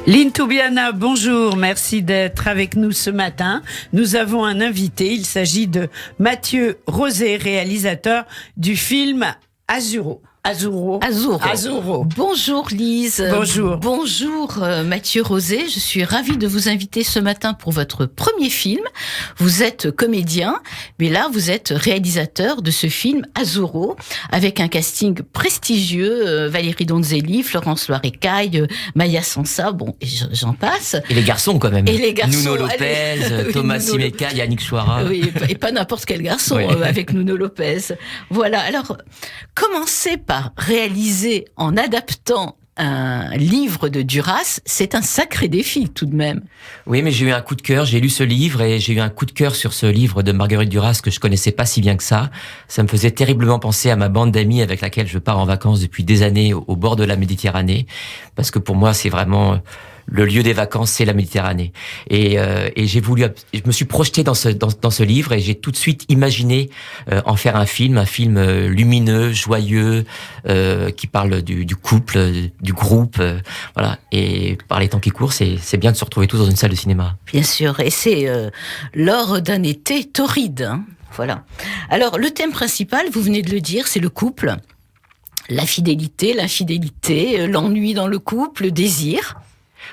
Lynn Toubiana, bonjour, merci d'être avec nous ce matin. Nous avons un invité, il s'agit de Mathieu Rosé, réalisateur du film Azuro. Bonjour Lise. Bonjour. Bonjour Mathieu Rosé. Je suis ravie de vous inviter ce matin pour votre premier film. Vous êtes comédien, mais là vous êtes réalisateur de ce film Azuro, avec un casting prestigieux, Valérie Donzelli, Florence Loirecaille, Maya Sansa, bon, et j'en passe. Et les garçons quand même. Et les garçons. Nuno Lopez, Thomas Simeka, Yannick Chouara. Oui, et pas n'importe quel garçon Ouais. avec Nuno Lopez. Voilà. Alors, commencez par réaliser en adaptant un livre de Duras, c'est un sacré défi tout de même. Oui, mais j'ai eu un coup de cœur, j'ai lu ce livre et j'ai eu un coup de cœur sur ce livre de Marguerite Duras que je connaissais pas si bien que ça. Ça me faisait terriblement penser à ma bande d'amis avec laquelle je pars en vacances depuis des années au bord de la Méditerranée, parce que pour moi c'est vraiment le lieu des vacances, c'est la Méditerranée. Et je me suis projeté dans ce livre et j'ai tout de suite imaginé en faire un film lumineux, joyeux, qui parle du couple, du groupe, voilà. Et par les temps qui courent, c'est bien de se retrouver tous dans une salle de cinéma. Bien sûr, et c'est lors d'un été torride. Hein, voilà. Alors, le thème principal, vous venez de le dire, c'est le couple, la fidélité, l'infidélité, l'ennui dans le couple, le désir.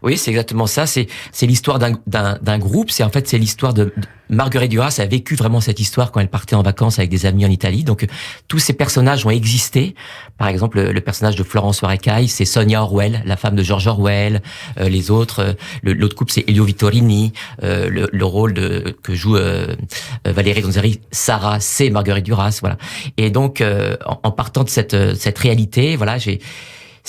Oui, c'est exactement ça. C'est l'histoire d'un groupe. C'est l'histoire de Marguerite Duras a vécu vraiment cette histoire quand elle partait en vacances avec des amis en Italie. Donc tous ces personnages ont existé. Par exemple, le personnage de Florence Loirecaille, c'est Sonia Orwell, la femme de George Orwell. Les autres, l'autre couple, c'est Elio Vittorini. Le rôle que joue Valérie Donzelli, Sarah, c'est Marguerite Duras. Voilà. Et donc, en partant de cette réalité, voilà,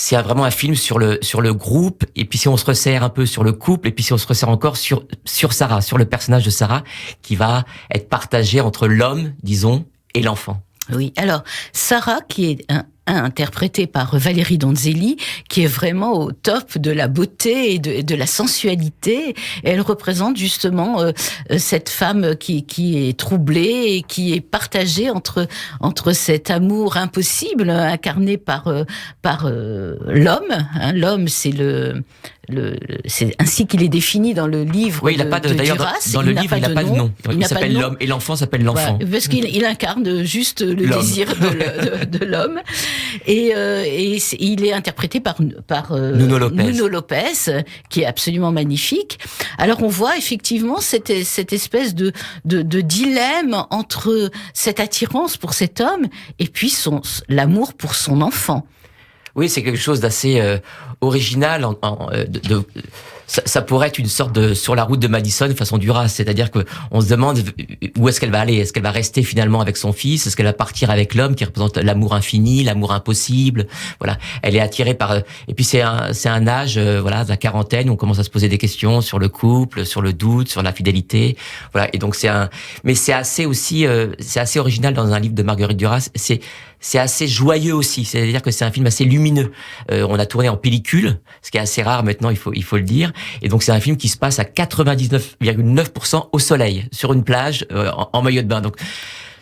c'est vraiment un film sur le groupe, et puis si on se resserre un peu sur le couple, et puis si on se resserre encore sur Sarah, sur le personnage de Sarah, qui va être partagé entre l'homme, disons, et l'enfant. Oui, alors, Sarah, qui est interprétée par Valérie Donzelli, qui est vraiment au top de la beauté et de la sensualité. Et elle représente justement cette femme qui est troublée et qui est partagée entre cet amour impossible incarné par l'homme. Hein, l'homme, c'est c'est ainsi qu'il est défini dans le livre. Oui, il n'a pas de d'ailleurs Duras. dans le livre, il n'a pas de nom. Il s'appelle l'homme et l'enfant s'appelle l'enfant. Ouais, parce qu'il incarne juste le désir de l'homme. Et il est interprété par Nuno Lopez, qui est absolument magnifique. Alors on voit effectivement cette espèce de dilemme entre cette attirance pour cet homme et puis l'amour pour son enfant. Oui, c'est quelque chose d'assez original. Ça pourrait être une sorte de Sur la route de Madison façon Duras, c'est-à-dire que on se demande où est-ce qu'elle va aller. Est-ce qu'elle va rester finalement avec son fils? Est-ce qu'elle va partir avec l'homme qui représente l'amour infini, l'amour impossible? Voilà, elle est attirée par. Et puis c'est un âge, voilà, de la quarantaine où on commence à se poser des questions sur le couple, sur le doute, sur la fidélité. Voilà, et donc mais c'est assez aussi, c'est assez original dans un livre de Marguerite Duras. C'est assez joyeux aussi, c'est-à-dire que c'est un film assez lumineux. On a tourné en pellicule, ce qui est assez rare maintenant, il faut le dire. Et donc c'est un film qui se passe à 99,9% au soleil, sur une plage, en maillot de bain.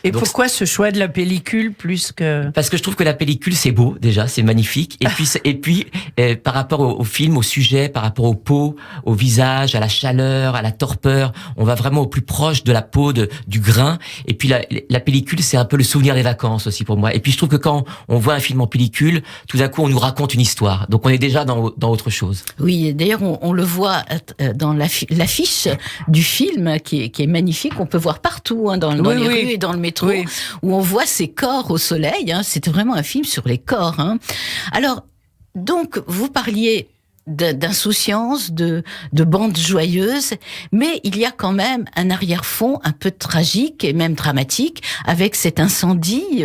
Et pourquoi ce choix de la pellicule plus que... Parce que je trouve que la pellicule, c'est beau, déjà, c'est magnifique. Et puis, par rapport au film, au sujet, par rapport aux peaux, au visage, à la chaleur, à la torpeur, on va vraiment au plus proche de la peau, du grain. Et puis, la pellicule, c'est un peu le souvenir des vacances aussi pour moi. Et puis, je trouve que quand on voit un film en pellicule, tout d'un coup, on nous raconte une histoire. Donc, on est déjà dans autre chose. Oui, d'ailleurs, on le voit dans l'affiche du film, qui est magnifique. On peut voir partout, hein, dans les rues et dans le métro, où on voit ces corps au soleil. Hein. C'était vraiment un film sur les corps. Hein. Alors, donc, vous parliez d'insouciance, de bande joyeuse, mais il y a quand même un arrière-fond un peu tragique et même dramatique avec cet incendie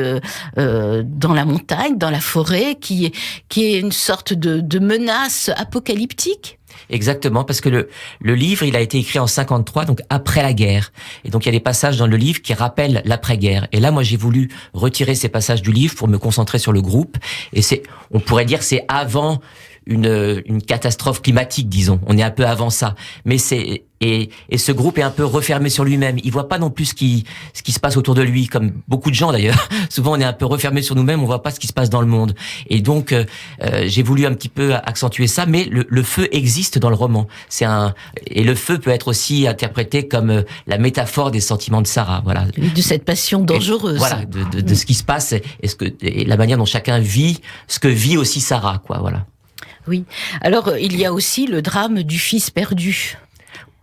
dans la montagne, dans la forêt, qui est une sorte de menace apocalyptique. Exactement, parce que le livre, il a été écrit en 53, donc après la guerre. Et donc, il y a des passages dans le livre qui rappellent l'après-guerre. Et là, moi, j'ai voulu retirer ces passages du livre pour me concentrer sur le groupe. Et on pourrait dire, c'est avant une catastrophe climatique, disons. On est un peu avant ça. Mais et ce groupe est un peu refermé sur lui-même. Il voit pas non plus ce qui se passe autour de lui, comme beaucoup de gens d'ailleurs. Souvent on est un peu refermé sur nous-mêmes, on voit pas ce qui se passe dans le monde. Et donc j'ai voulu un petit peu accentuer ça, mais le feu existe dans le roman. Et le feu peut être aussi interprété comme la métaphore des sentiments de Sarah, voilà. De cette passion dangereuse. Et, voilà, de ce qui se passe et la manière dont chacun vit ce que vit aussi Sarah, quoi, voilà. Oui. Alors, il y a aussi le drame du fils perdu.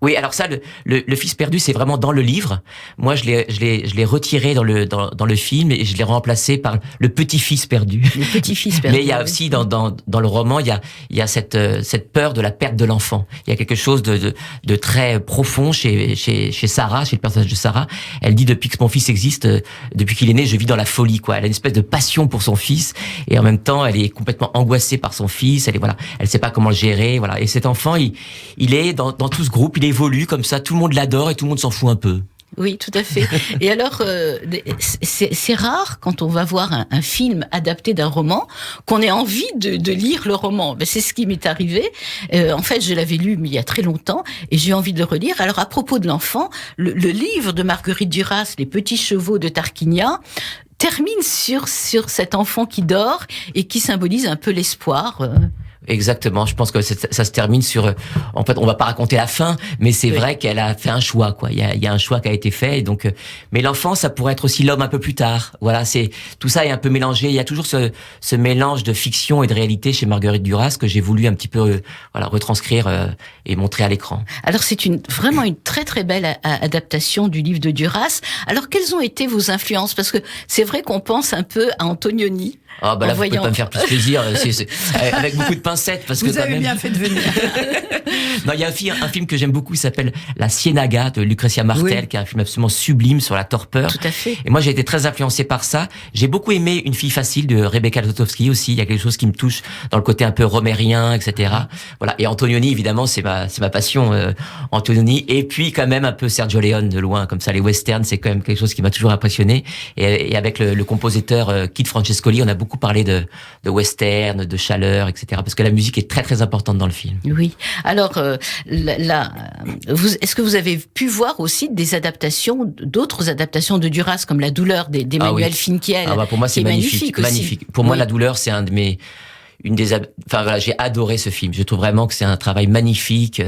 Oui, alors ça, le fils perdu, c'est vraiment dans le livre. Moi, je l'ai retiré dans le film et je l'ai remplacé par le petit-fils perdu. Le petit-fils perdu. Mais il y a aussi dans le roman, il y a cette peur de la perte de l'enfant. Il y a quelque chose de très profond chez Sarah, chez le personnage de Sarah. Elle dit depuis que mon fils existe, depuis qu'il est né, je vis dans la folie, quoi. Elle a une espèce de passion pour son fils et en même temps, elle est complètement angoissée par son fils. Elle sait pas comment le gérer, voilà. Et cet enfant, il est dans tout ce groupe, il évolue comme ça, tout le monde l'adore et tout le monde s'en fout un peu. Oui, tout à fait. Et alors, c'est rare quand on va voir un film adapté d'un roman qu'on ait envie de lire le roman. Ben, c'est ce qui m'est arrivé. En fait, je l'avais lu mais il y a très longtemps et j'ai envie de le relire. Alors, à propos de l'enfant, le livre de Marguerite Duras, Les petits chevaux de Tarquinia, termine sur cet enfant qui dort et qui symbolise un peu l'espoir. Exactement. Je pense que ça se termine sur. En fait, on va pas raconter la fin, mais c'est vrai qu'elle a fait un choix, quoi. Il y a un choix qui a été fait, et donc. Mais l'enfant, ça pourrait être aussi l'homme un peu plus tard. Voilà, tout ça est un peu mélangé. Il y a toujours ce mélange de fiction et de réalité chez Marguerite Duras que j'ai voulu un petit peu retranscrire et montrer à l'écran. Alors c'est vraiment une très très belle adaptation du livre de Duras. Alors quelles ont été vos influences? Parce que c'est vrai qu'on pense un peu à Antonioni. Ah bah là, vous pouvez pas me faire plus plaisir, avec beaucoup de pincettes, parce que vous avez bien fait de venir. Non, il y a un film que j'aime beaucoup, il s'appelle La Ciénaga de Lucretia Martel, qui est un film absolument sublime sur la torpeur. Tout à fait. Et moi, j'ai été très influencé par ça. J'ai beaucoup aimé Une fille facile de Rebecca Zlotowski aussi. Il y a quelque chose qui me touche dans le côté un peu romérien, etc. Voilà. Et Antonioni, évidemment, c'est ma passion, Antonioni. Et puis, quand même, un peu Sergio Leone de loin, comme ça. Les westerns, c'est quand même quelque chose qui m'a toujours impressionné. Et avec le compositeur Kid Francescoli, on a beaucoup parlé de western, de chaleur, etc. Parce que la musique est très très importante dans le film. Oui. Alors est-ce que vous avez pu voir aussi d'autres adaptations de Duras comme La douleur d'Emmanuel Finkiel? Pour moi c'est magnifique. Pour moi La douleur c'est j'ai adoré ce film. Je trouve vraiment que c'est un travail magnifique.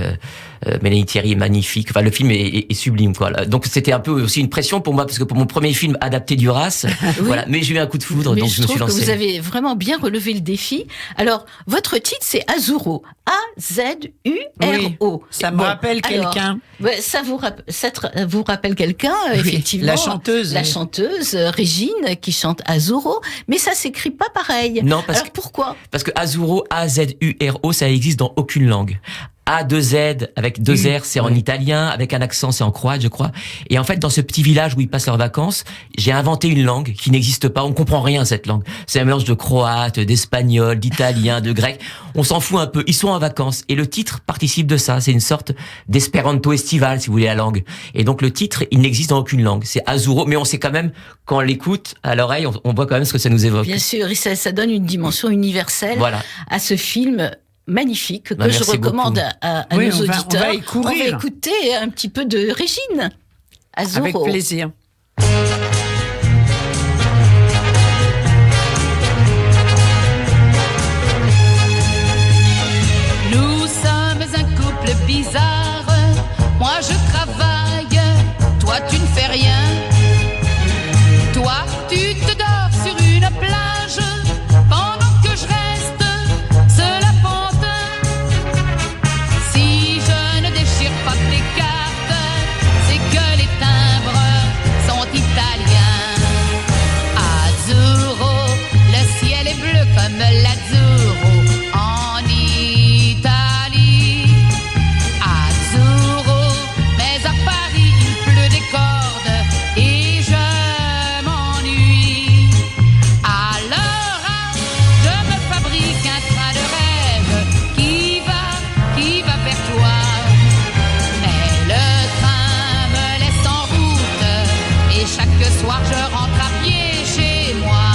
Mélanie Thierry est magnifique. Enfin, le film est sublime, quoi. Donc, c'était un peu aussi une pression pour moi, parce que pour mon premier film adapté Duras, oui. Voilà. Mais j'ai eu un coup de foudre, donc je me suis lancé. Que vous avez vraiment bien relevé le défi. Alors, votre titre, c'est Azuro. A-Z-U-R-O. Oui, ça me rappelle quelqu'un. Ça vous rappelle quelqu'un, effectivement. La chanteuse. La chanteuse, Régine, qui chante Azuro. Mais ça s'écrit pas pareil. Non, pourquoi? Parce que Azuro, A-Z-U-R-O, ça existe dans aucune langue. A2Z avec 2 R, c'est en italien, avec un accent, c'est en croate, je crois. Et en fait, dans ce petit village où ils passent leurs vacances, j'ai inventé une langue qui n'existe pas. On comprend rien à cette langue. C'est un mélange de croate, d'espagnol, d'italien, de grec. On s'en fout un peu. Ils sont en vacances. Et le titre participe de ça. C'est une sorte d'espéranto estival, si vous voulez, la langue. Et donc, le titre, il n'existe dans aucune langue. C'est Azuro. Mais on sait quand même, quand on l'écoute à l'oreille, on voit quand même ce que ça nous évoque. Bien sûr. Et ça donne une dimension universelle à ce film magnifique que je recommande à nos auditeurs. On va écouter un petit peu de Régine. Azuro. Avec plaisir. Nous sommes un couple bizarre. Moi je travaille, toi tu ne fais rien. Toi tu te dors sur une plage pendant que je reste seul à Pantin. Si je ne déchire pas tes cartes, c'est que les timbres sont italiens. Azzurro, le ciel est bleu comme l'azzurro en Italie. Azzurro, mais à Paris il pleut des cordes et je m'ennuie. Alors je me fabrique un train de rêve qui va vers toi. Mais le train me laisse en route et chaque soir je rentre à pied chez moi.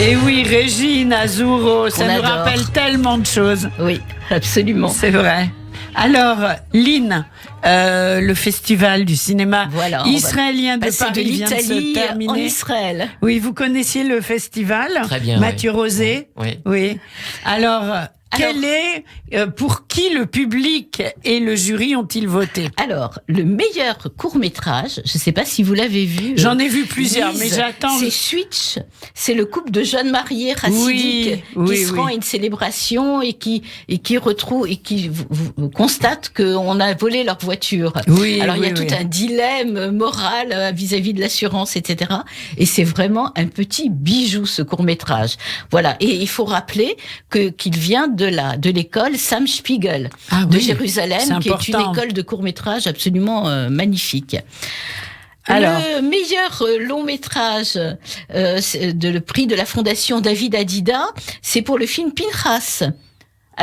Et oui, Régine, Azuro, ça nous rappelle tellement de choses. Oui, absolument. C'est vrai. Alors, Lynn, le festival du cinéma israélien de Paris vient de se terminer. En Israël. Oui, vous connaissiez le festival? Très bien. Mathieu Rosé? Oui. Alors, pour qui le public et le jury ont-ils voté? Alors, le meilleur court-métrage, je ne sais pas si vous l'avez vu. J'en ai vu plusieurs, mais j'attends. C'est Switch. C'est le couple de jeunes mariés racidiques qui se rend à une célébration et qui retrouve et qui constate qu'on a volé leur voiture. Alors, il y a tout un dilemme moral vis-à-vis de l'assurance, etc. Et c'est vraiment un petit bijou, ce court-métrage. Voilà. Et il faut rappeler qu'il vient de l'école Sam Spiegel de Jérusalem, qui est une école de court-métrage absolument magnifique. Alors, le meilleur long-métrage le prix de la fondation David Adida, c'est pour le film Pinchas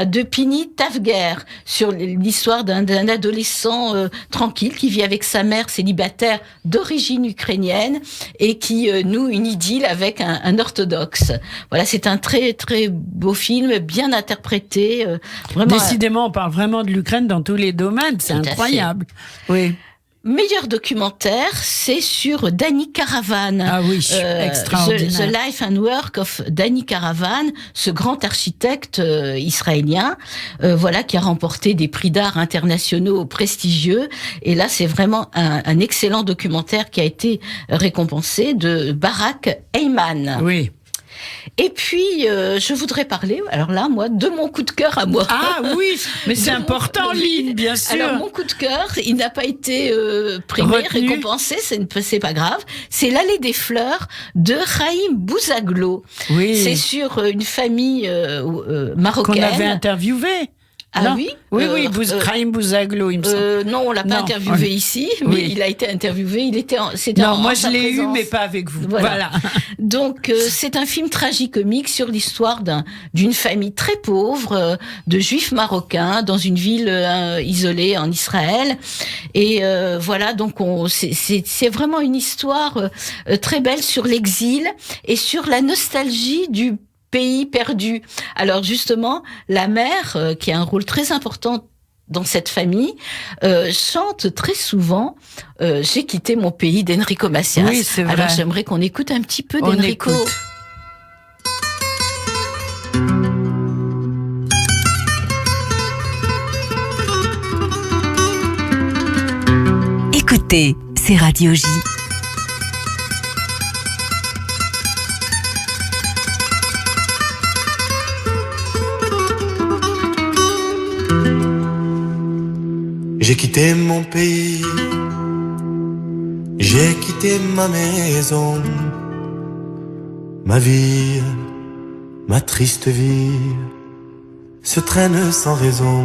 de Pini Tafger, sur l'histoire d'un adolescent tranquille qui vit avec sa mère célibataire d'origine ukrainienne et qui noue une idylle avec un orthodoxe. Voilà, c'est un très très beau film, bien interprété. Vraiment. Décidément, on parle vraiment de l'Ukraine dans tous les domaines, c'est incroyable. Oui. Meilleur documentaire, c'est sur Danny Caravan. Ah oui, extraordinaire. The Life and Work of Danny Caravan, ce grand architecte israélien, qui a remporté des prix d'art internationaux prestigieux. Et là, c'est vraiment un excellent documentaire qui a été récompensé de Barak Eyman. Oui. Et puis, je voudrais parler, alors là, moi, de mon coup de cœur à moi. Ah oui, mais c'est important, Lynn, bien sûr. Alors, mon coup de cœur, il n'a pas été primé, récompensé, c'est pas grave. C'est l'Allée des fleurs de Chaim Bouzaglo. Oui. C'est sur une famille marocaine. Qu'on avait interviewé. Ah oui? Oui, Chaim Bouzaglo, il me semble. Non, on l'a pas interviewé ici, mais il a été interviewé. Moi je l'ai eu, mais pas avec vous. Voilà. Donc, c'est un film tragicomique sur l'histoire d'une famille très pauvre, de juifs marocains, dans une ville isolée en Israël. Et donc c'est vraiment une histoire très belle sur l'exil et sur la nostalgie du pays perdu. Alors justement, la mère, qui a un rôle très important dans cette famille, chante très souvent « J'ai quitté mon pays » d'Enrico Macias. Oui, c'est vrai. Alors j'aimerais qu'on écoute un petit peu d'Enrico. Écoutez, c'est Radio J. J'ai quitté mon pays, j'ai quitté ma maison, ma vie, ma triste vie se traîne sans raison.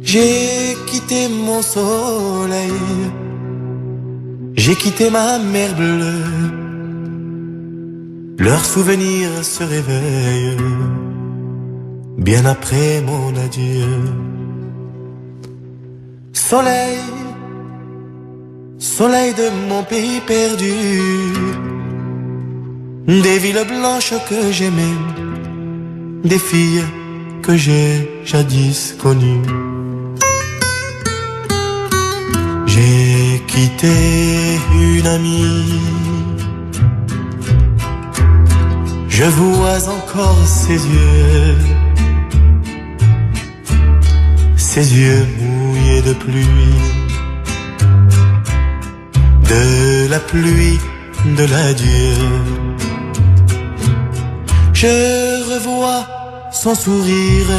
J'ai quitté mon soleil, j'ai quitté ma mer bleue, leurs souvenirs se réveillent bien après mon adieu. Soleil, soleil de mon pays perdu, des villes blanches que j'aimais, des filles que j'ai jadis connues. J'ai quitté une amie, je vois encore ses yeux mouillés de pluie, de la pluie de l'adieu. Je revois son sourire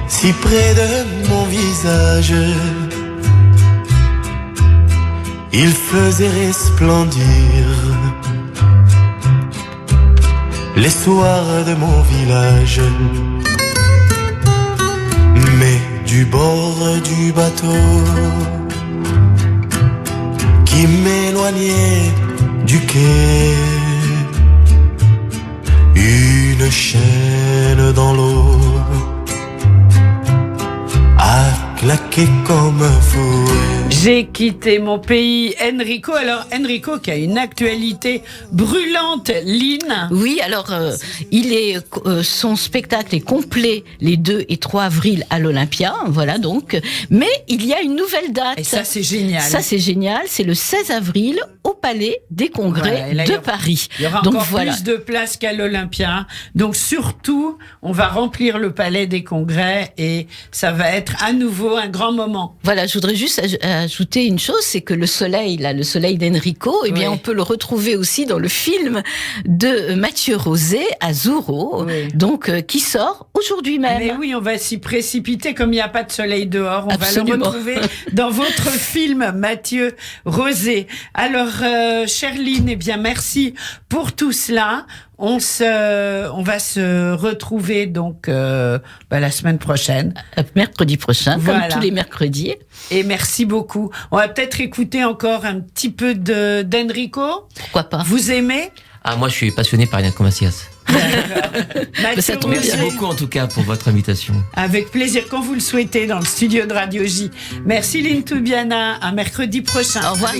si près de mon visage, il faisait resplendir les soirs de mon village. Mais du bord du bateau qui m'éloignait du quai, une chaîne dans l'eau a claqué comme un fouet. J'ai quitté mon pays, Enrico. Alors, Enrico qui a une actualité brûlante, Lynn. Oui, alors, son spectacle est complet les 2 et 3 avril à l'Olympia, voilà donc. Mais il y a une nouvelle date. Et ça, c'est génial. Ça, c'est génial. C'est le 16 avril au Palais des Congrès de Paris. Il y aura donc, encore plus de place qu'à l'Olympia. Donc, surtout, on va remplir le Palais des Congrès et ça va être à nouveau un grand moment. Voilà, je voudrais juste ajouter une chose, c'est que le soleil d'Enrico, eh bien, on peut le retrouver aussi dans le film de Mathieu Rosé, Azzurro, donc qui sort aujourd'hui même. Mais oui, on va s'y précipiter comme il n'y a pas de soleil dehors. On va le retrouver dans votre film, Mathieu Rosé. Alors, chère Lynn, eh bien, merci pour tout cela. On va se retrouver donc la semaine prochaine. Mercredi prochain, voilà. Comme tous les mercredis. Et merci beaucoup. On va peut-être écouter encore un petit peu d'Enrico. Pourquoi pas? Vous aimez? Ah, moi, je suis passionné par Enrico Macias. Mathieu, merci beaucoup en tout cas pour votre invitation. Avec plaisir, quand vous le souhaitez, dans le studio de Radio J. Merci Lynn Toubiana, à mercredi prochain. Au revoir.